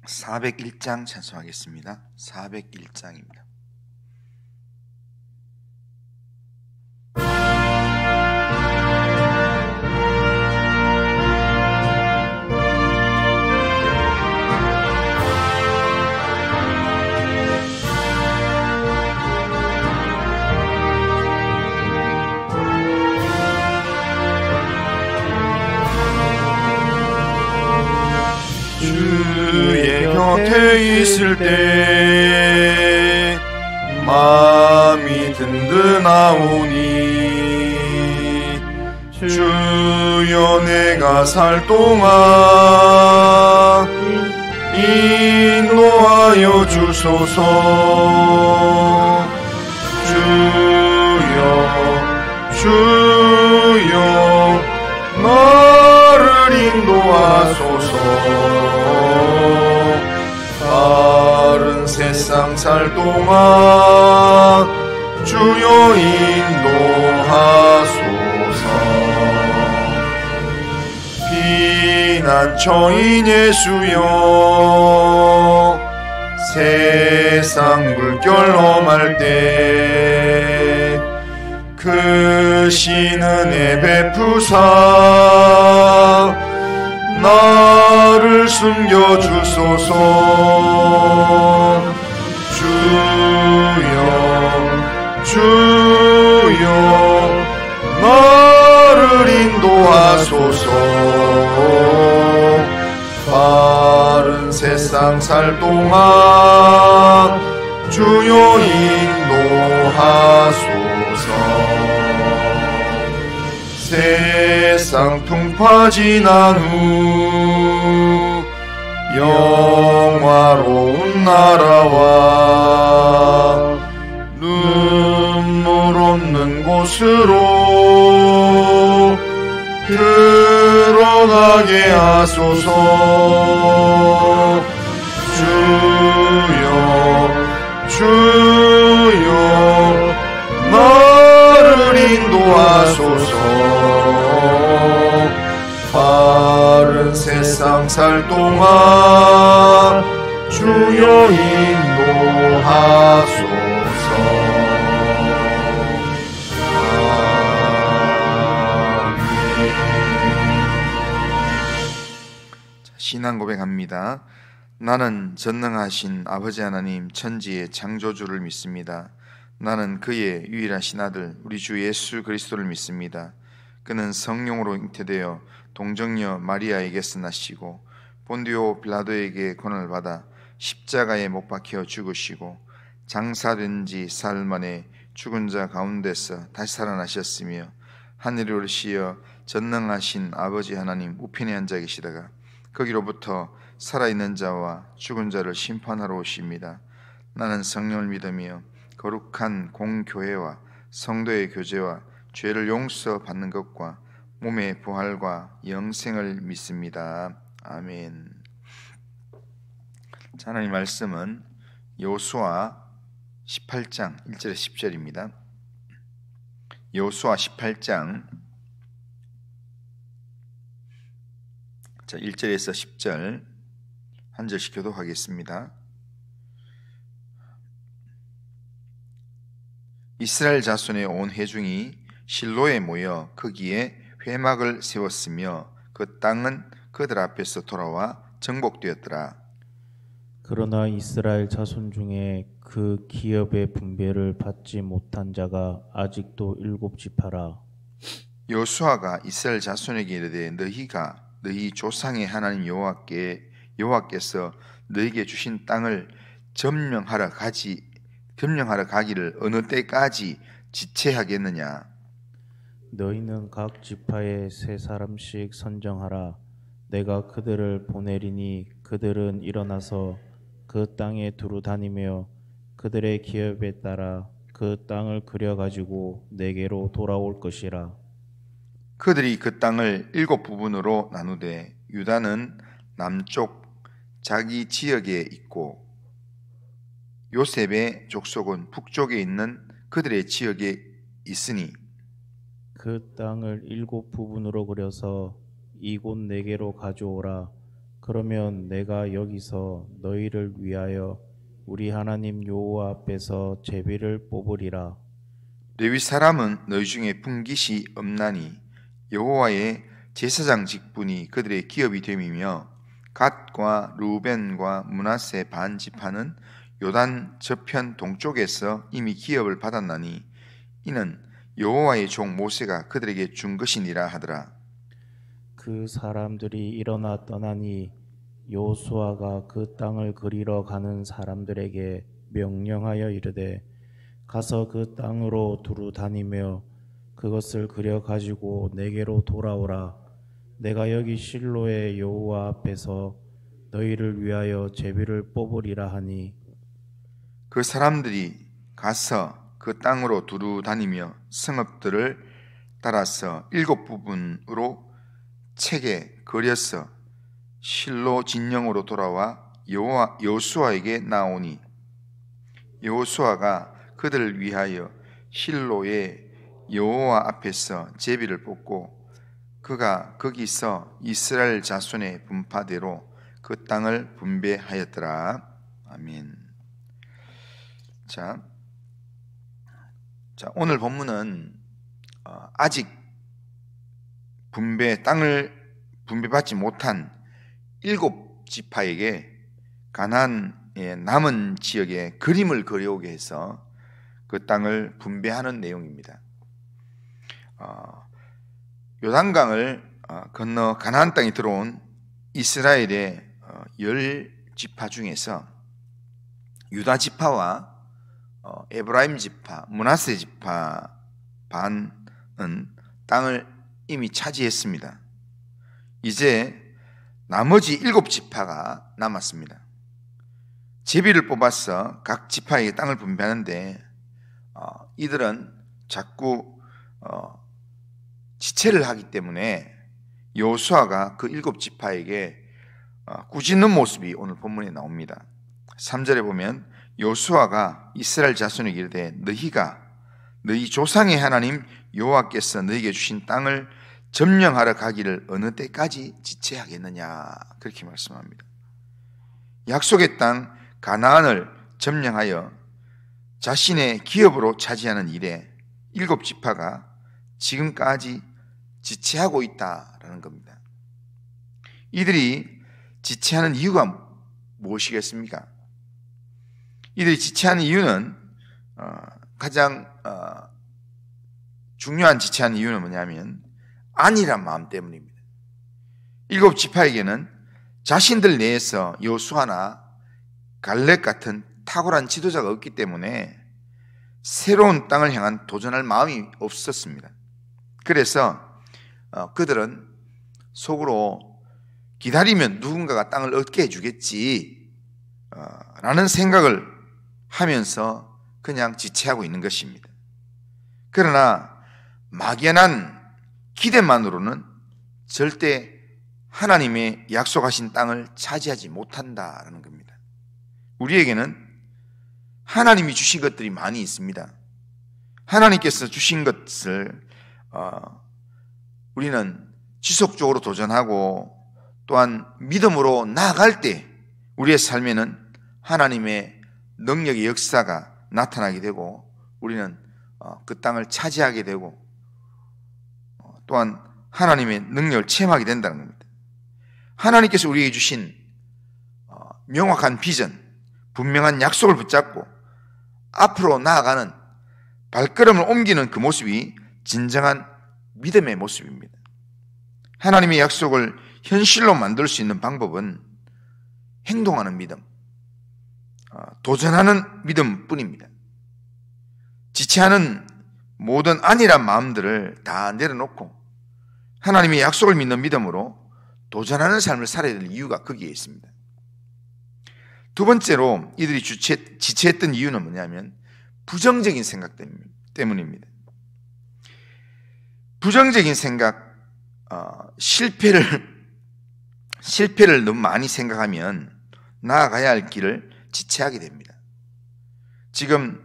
401장 찬송하겠습니다. 401장입니다. 주의 곁에 있을 때 마음이 든든하오니 주여 내가 살 동안 인도하여 주소서. 주여 나를 인도하소서. 다른 세상 살 동안 주여 인도하소서. 피난처인 예수여 세상 물결 험할 때 크신 은혜 베푸사 나를 숨겨주소서. 주여 나를 인도하소서. 바른 세상 살 동안 주여 인도하소서. 세상 풍파 지난 후 영화로운 나라와 눈물 없는 곳으로 들어가게 하소서. 주여 나를 인도하소서. 바른 세상 살 동안 주여 인도하소서. 신앙 고백합니다. 나는 전능하신 아버지 하나님 천지의 창조주를 믿습니다. 나는 그의 유일하신 아들 우리 주 예수 그리스도를 믿습니다. 그는 성령으로 잉태되어 동정녀 마리아에게서 나시고 본디오 빌라도에게 고난을 받아 십자가에 못 박혀 죽으시고 장사된 지 사흘 만에 죽은 자 가운데서 다시 살아나셨으며 하늘에 오르시어 전능하신 아버지 하나님 우편에 앉아 계시다가 거기로부터 살아있는 자와 죽은 자를 심판하러 오십니다. 나는 성령을 믿으며 거룩한 공교회와 성도의 교제와 죄를 용서받는 것과 몸의 부활과 영생을 믿습니다. 아멘. 하나님 말씀은 여호수아 18장 1절에 10절입니다. 여호수아 18장 1절에서 10절 한 절씩 교독하겠습니다. 이스라엘 자손의 온 회중이 실로에 모여 거기에 회막을 세웠으며 그 땅은 그들 앞에서 돌아와 정복되었더라. 그러나 이스라엘 자손 중에 그 기업의 분배를 받지 못한 자가 아직도 7지파라. 여호수아가 이스라엘 자손에게 이르되 너희가 너희 조상의 하나님 여호와께서 너희에게 주신 땅을 점령하러 가기를 어느 때까지 지체하겠느냐? 너희는 각 지파에 3사람씩 선정하라. 내가 그들을 보내리니 그들은 일어나서 그 땅에 두루 다니며 그들의 기업에 따라 그 땅을 그려가지고 내게로 돌아올 것이라. 그들이 그 땅을 7부분으로 나누되 유다는 남쪽 자기 지역에 있고 요셉의 족속은 북쪽에 있는 그들의 지역에 있으니 그 땅을 7부분으로 그려서 이곳 내게로 가져오라. 그러면 내가 여기서 너희를 위하여 우리 하나님 여호와 앞에서 제비를 뽑으리라. 레위 사람은 너희 중에 분깃이 없나니 여호와의 제사장 직분이 그들의 기업이 됨이며 갓과 루벤과 므낫세 반 지파는 요단 저편 동쪽에서 이미 기업을 받았나니 이는 여호와의 종 모세가 그들에게 준 것이니라 하더라. 그 사람들이 일어나 떠나니 여호수아가 그 땅을 그리러 가는 사람들에게 명령하여 이르되 가서 그 땅으로 두루 다니며 그것을 그려 가지고 내게로 돌아오라. 내가 여기 실로의 여호와 앞에서 너희를 위하여 제비를 뽑으리라 하니 그 사람들이 가서 그 땅으로 두루 다니며 성읍들을 따라서 7부분으로 책에 그려서 실로 진영으로 돌아와 여호수아에게 나오니 여호수아가 그들을 위하여 실로의 여호와 앞에서 제비를 뽑고 그가 거기서 이스라엘 자손의 분파대로 그 땅을 분배하였더라. 아멘. 자, 오늘 본문은 아직 땅을 분배받지 못한 7지파에게 가나안의 남은 지역에 그림을 그려오게 해서 그 땅을 분배하는 내용입니다. 요단강을 건너 가나안 땅에 들어온 이스라엘의 10지파 중에서 유다 지파와 에브라임 지파, 므낫세 지파 반은 땅을 이미 차지했습니다. 이제 나머지 7지파가 남았습니다. 제비를 뽑아서 각 지파에게 땅을 분배하는데 이들은 자꾸 지체를 하기 때문에 여호수아가 그 7지파에게 꾸짖는 모습이 오늘 본문에 나옵니다. 3절에 보면 여호수아가 이스라엘 자손에게 이르되 너희가 너희 조상의 하나님 여호와께서 너희에게 주신 땅을 점령하러 가기를 어느 때까지 지체하겠느냐 그렇게 말씀합니다. 약속의 땅 가나안을 점령하여 자신의 기업으로 차지하는 일에 7지파가 지금까지 지체하고 있다라는 겁니다. 이들이 지체하는 이유가 무엇이겠습니까? 이들이 지체하는 이유는 가장 중요한 지체하는 이유는 뭐냐면 안일한 마음 때문입니다. 7지파에게는 자신들 내에서 여호수아나 갈렙 같은 탁월한 지도자가 없기 때문에 새로운 땅을 향한 도전할 마음이 없었습니다. 그래서 그들은 속으로 기다리면 누군가가 땅을 얻게 해주겠지 라는 생각을 하면서 그냥 지체하고 있는 것입니다. 그러나 막연한 기대만으로는 절대 하나님의 약속하신 땅을 차지하지 못한다라는 겁니다. 우리에게는 하나님이 주신 것들이 많이 있습니다. 하나님께서 주신 것을 우리는 지속적으로 도전하고 또한 믿음으로 나아갈 때 우리의 삶에는 하나님의 능력의 역사가 나타나게 되고 우리는 그 땅을 차지하게 되고 또한 하나님의 능력을 체험하게 된다는 겁니다. 하나님께서 우리에게 주신 명확한 비전, 분명한 약속을 붙잡고 앞으로 나아가는 발걸음을 옮기는 그 모습이 진정한 믿음의 모습입니다. 하나님의 약속을 현실로 만들 수 있는 방법은 행동하는 믿음, 도전하는 믿음뿐입니다. 지체하는 모든 안일한 마음들을 다 내려놓고 하나님의 약속을 믿는 믿음으로 도전하는 삶을 살아야 될 이유가 거기에 있습니다. 두 번째로 이들이 지체했던 이유는 뭐냐면 부정적인 생각 때문입니다. 부정적인 생각, 실패를 너무 많이 생각하면 나아가야 할 길을 지체하게 됩니다. 지금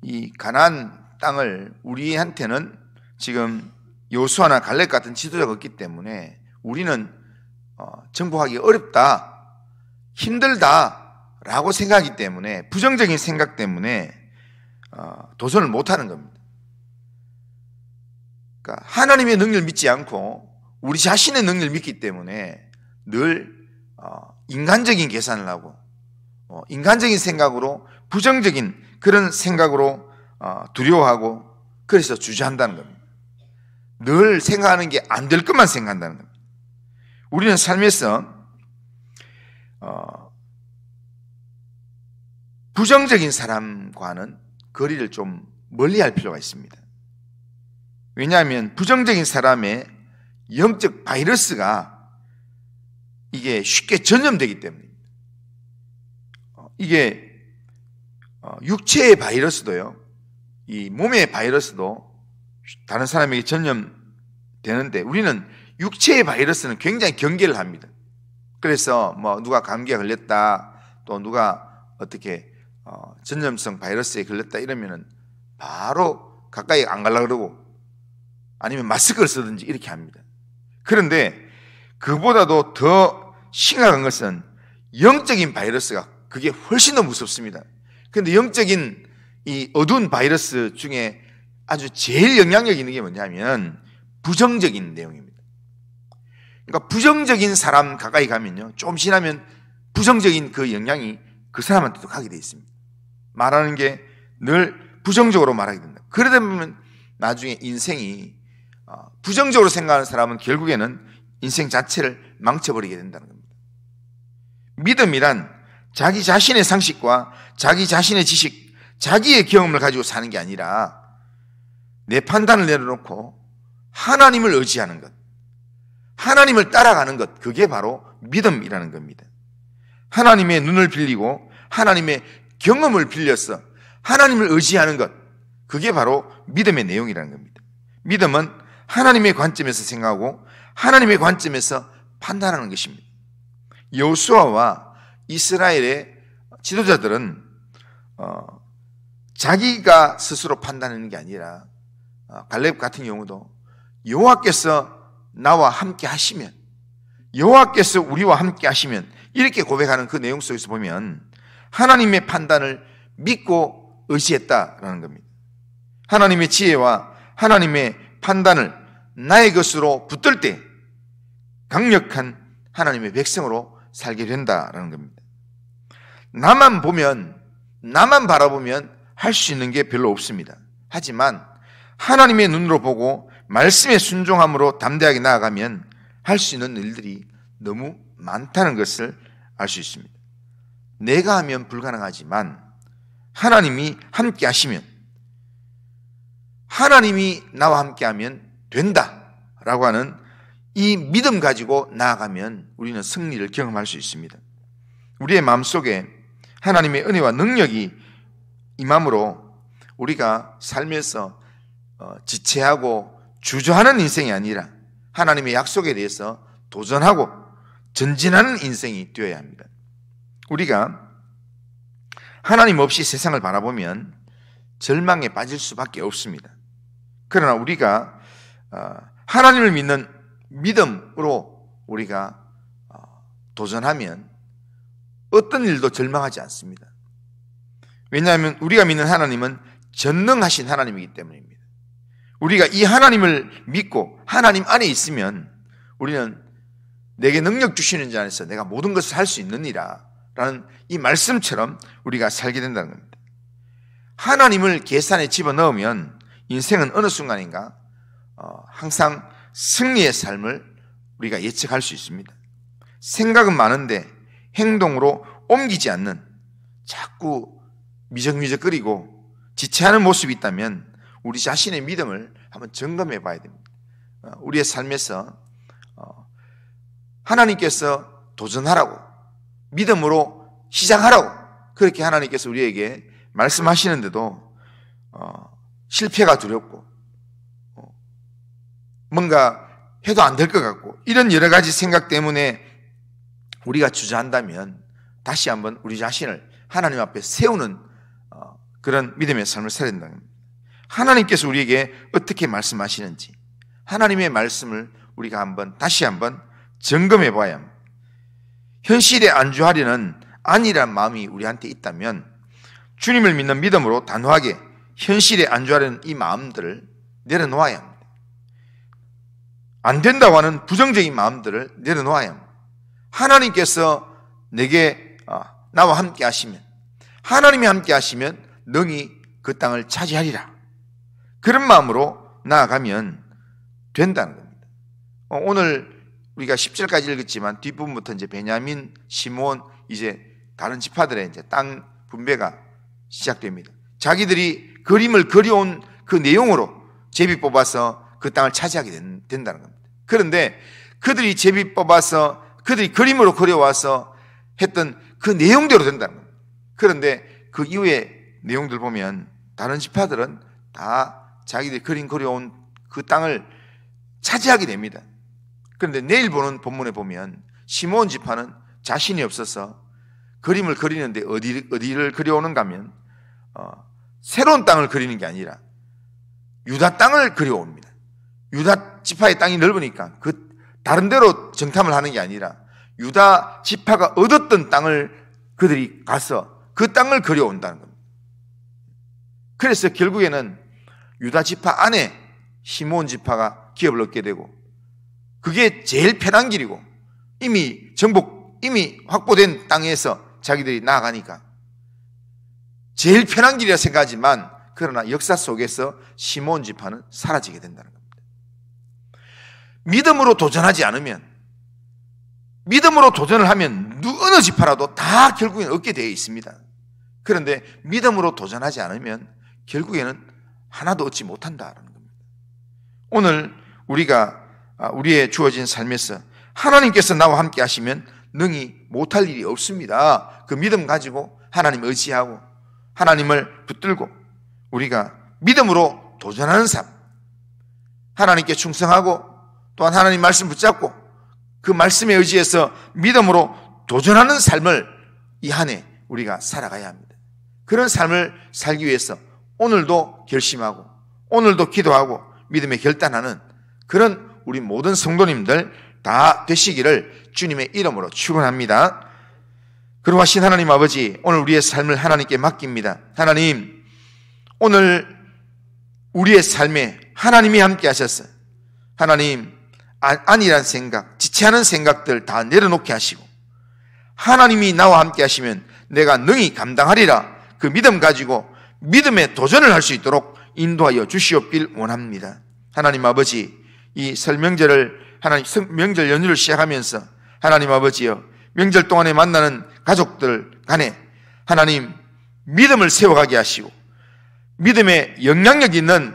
이 가나안 땅을 우리한테는 지금 여호수아나 갈렙 같은 지도자가 없기 때문에 우리는 정복하기 어렵다, 힘들다라고 생각하기 때문에, 부정적인 생각 때문에 도전을 못하는 겁니다. 그러니까 하나님의 능력을 믿지 않고 우리 자신의 능력을 믿기 때문에 늘 인간적인 계산을 하고 인간적인 생각으로, 부정적인 그런 생각으로 두려워하고, 그래서 주저한다는 겁니다. 늘 생각하는 게 안 될 것만 생각한다는 겁니다. 우리는 삶에서 부정적인 사람과는 거리를 좀 멀리 할 필요가 있습니다. 왜냐하면 부정적인 사람의 영적 바이러스가 이게 쉽게 전염되기 때문입니다. 이게 육체의 바이러스도요, 이 몸의 바이러스도 다른 사람에게 전염되는데, 우리는 육체의 바이러스는 굉장히 경계를 합니다. 그래서 누가 감기에 걸렸다, 또 누가 어떻게 전염성 바이러스에 걸렸다 이러면은 바로 가까이 안 가려고 그러고, 아니면 마스크를 쓰든지 이렇게 합니다. 그런데 그보다도 더 심각한 것은 영적인 바이러스가, 그게 훨씬 더 무섭습니다. 그런데 영적인 이 어두운 바이러스 중에 아주 제일 영향력 있는 게 뭐냐면 부정적인 내용입니다. 그러니까 부정적인 사람 가까이 가면요, 좀 지나면 부정적인 그 영향이 그 사람한테도 가게 돼 있습니다. 말하는 게 늘 부정적으로 말하게 된다. 그러다 보면 나중에 인생이 부정적으로 생각하는 사람은 결국에는 인생 자체를 망쳐버리게 된다는 겁니다. 믿음이란 자기 자신의 상식과 자기 자신의 지식, 자기의 경험을 가지고 사는 게 아니라 내 판단을 내려놓고 하나님을 의지하는 것, 하나님을 따라가는 것, 그게 바로 믿음이라는 겁니다. 하나님의 눈을 빌리고 하나님의 경험을 빌려서 하나님을 의지하는 것, 그게 바로 믿음의 내용이라는 겁니다. 믿음은 하나님의 관점에서 생각하고 하나님의 관점에서 판단하는 것입니다. 여호수아와 이스라엘의 지도자들은 자기가 스스로 판단하는 게 아니라, 갈렙 같은 경우도 여호와께서 나와 함께 하시면, 여호와께서 우리와 함께 하시면, 이렇게 고백하는 그 내용 속에서 보면 하나님의 판단을 믿고 의지했다라는 겁니다. 하나님의 지혜와 하나님의 판단을 나의 것으로 붙들 때 강력한 하나님의 백성으로 살게 된다라는 겁니다. 나만 보면, 나만 바라보면 할 수 있는 게 별로 없습니다. 하지만 하나님의 눈으로 보고 말씀에 순종함으로 담대하게 나아가면 할 수 있는 일들이 너무 많다는 것을 알 수 있습니다. 내가 하면 불가능하지만 하나님이 함께 하시면, 하나님이 나와 함께 하면 된다라고 하는 이 믿음 가지고 나아가면 우리는 승리를 경험할 수 있습니다. 우리의 마음속에 하나님의 은혜와 능력이 임함으로 우리가 살면서 지체하고 주저하는 인생이 아니라 하나님의 약속에 대해서 도전하고 전진하는 인생이 되어야 합니다. 우리가 하나님 없이 세상을 바라보면 절망에 빠질 수밖에 없습니다. 그러나 우리가 하나님을 믿는 믿음으로 우리가 도전하면 어떤 일도 절망하지 않습니다. 왜냐하면 우리가 믿는 하나님은 전능하신 하나님이기 때문입니다. 우리가 이 하나님을 믿고 하나님 안에 있으면 우리는 내게 능력 주시는 자 안에서 내가 모든 것을 할 수 있느니라 라는 이 말씀처럼 우리가 살게 된다는 겁니다. 하나님을 계산에 집어넣으면 인생은 어느 순간인가 항상 승리의 삶을 우리가 예측할 수 있습니다. 생각은 많은데 행동으로 옮기지 않는, 자꾸 미적미적거리고 지체하는 모습이 있다면 우리 자신의 믿음을 한번 점검해 봐야 됩니다. 우리의 삶에서 하나님께서 도전하라고, 믿음으로 시작하라고 그렇게 하나님께서 우리에게 말씀하시는데도 실패가 두렵고 뭔가 해도 안 될 것 같고 이런 여러 가지 생각 때문에 우리가 주저한다면 다시 한번 우리 자신을 하나님 앞에 세우는 그런 믿음의 삶을 살아야 된다는 겁니다. 하나님께서 우리에게 어떻게 말씀하시는지 하나님의 말씀을 우리가 다시 한번 점검해 봐야 합니다. 현실에 안주하려는 안일한 마음이 우리한테 있다면 주님을 믿는 믿음으로 단호하게 현실에 안주하려는 이 마음들을 내려놓아야 합니다. 안 된다고 하는 부정적인 마음들을 내려놓아야 합니다. 하나님께서 내게 나와 함께 하시면, 하나님이 함께 하시면 능히 그 땅을 차지하리라, 그런 마음으로 나아가면 된다는 겁니다. 오늘 우리가 10절까지 읽었지만 뒷부분부터 이제 베냐민, 시몬, 이제 다른 지파들의 이제 땅 분배가 시작됩니다. 자기들이 그림을 그려온 그 내용으로 제비 뽑아서 그 땅을 차지하게 된다는 겁니다. 그런데 그들이 제비 뽑아서 그들이 그림으로 그려와서 했던 그 내용대로 된다는 겁니다. 그런데 그 이후의 내용들 보면 다른 지파들은 다 자기들이 그려온 그 땅을 차지하게 됩니다. 그런데 내일 보는 본문에 보면 시므온 지파는 자신이 없어서 그림을 그리는데 어디를 그려오는가 하면 새로운 땅을 그리는 게 아니라 유다 땅을 그려옵니다. 유다 지파의 땅이 넓으니까 그 다른 데로 정탐을 하는 게 아니라 유다 지파가 얻었던 땅을 그들이 가서 그 땅을 그려온다는 겁니다. 그래서 결국에는 유다 지파 안에 시므온 지파가 기업을 얻게 되고, 그게 제일 편한 길이고 이미 확보된 땅에서 자기들이 나아가니까 제일 편한 길이라 생각하지만, 그러나 역사 속에서 시므온 지파는 사라지게 된다는 겁니다. 믿음으로 도전하지 않으면, 믿음으로 도전을 하면 어느 지파라도 다 결국에는 얻게 되어 있습니다. 그런데 믿음으로 도전하지 않으면 결국에는 하나도 얻지 못한다는 겁니다. 오늘 우리의 주어진 삶에서 하나님께서 나와 함께 하시면 능히 못할 일이 없습니다. 그 믿음 가지고 하나님 의지하고 하나님을 붙들고 우리가 믿음으로 도전하는 삶, 하나님께 충성하고 또한 하나님 말씀 붙잡고 그 말씀에 의지해서 믿음으로 도전하는 삶을 이 한 해 우리가 살아가야 합니다. 그런 삶을 살기 위해서 오늘도 결심하고 오늘도 기도하고 믿음에 결단하는 그런 우리 모든 성도님들 다 되시기를 주님의 이름으로 축원합니다. 그러하신 하나님 아버지, 오늘 우리의 삶을 하나님께 맡깁니다. 하나님, 오늘 우리의 삶에 하나님이 함께 하셔서 하나님, 안일한 생각, 지체하는 생각들 다 내려놓게 하시고 하나님이 나와 함께 하시면 내가 능히 감당하리라, 그 믿음 가지고 믿음의 도전을 할 수 있도록 인도하여 주시옵길 원합니다. 하나님 아버지, 이 설명절을 하나님 명절 연휴를 시작하면서 하나님 아버지여, 명절 동안에 만나는 가족들 간에 하나님 믿음을 세워가게 하시고 믿음에 영향력 있는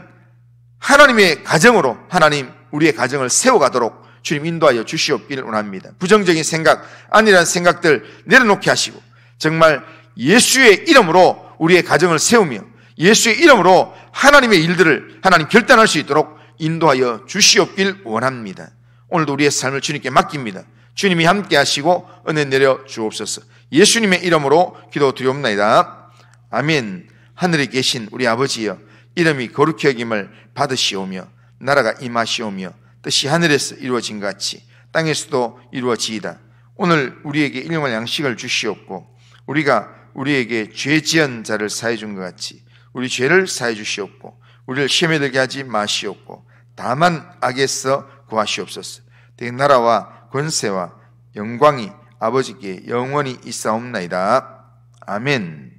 하나님의 가정으로 하나님 우리의 가정을 세워가도록 주님 인도하여 주시옵기를 원합니다. 부정적인 생각, 안일한 생각들 내려놓게 하시고 정말 예수의 이름으로 우리의 가정을 세우며 예수의 이름으로 하나님의 일들을 하나님 결단할 수 있도록 인도하여 주시옵길 원합니다. 오늘도 우리의 삶을 주님께 맡깁니다. 주님이 함께 하시고 은혜 내려 주옵소서. 예수님의 이름으로 기도드리옵나이다. 아멘. 하늘에 계신 우리 아버지여, 이름이 거룩히 여김을 받으시오며 나라가 임하시오며 뜻이 하늘에서 이루어진 것 같이 땅에서도 이루어지이다. 오늘 우리에게 일용할 양식을 주시옵고 우리가 우리에게 죄 지은 자를 사해 준 것 같이 우리 죄를 사해 주시옵고 우리를 시험에 들게 하지 마시옵고 다만 악에서 구하시옵소서. 대개 나라와 권세와 영광이 아버지께 영원히 있사옵나이다. 아멘.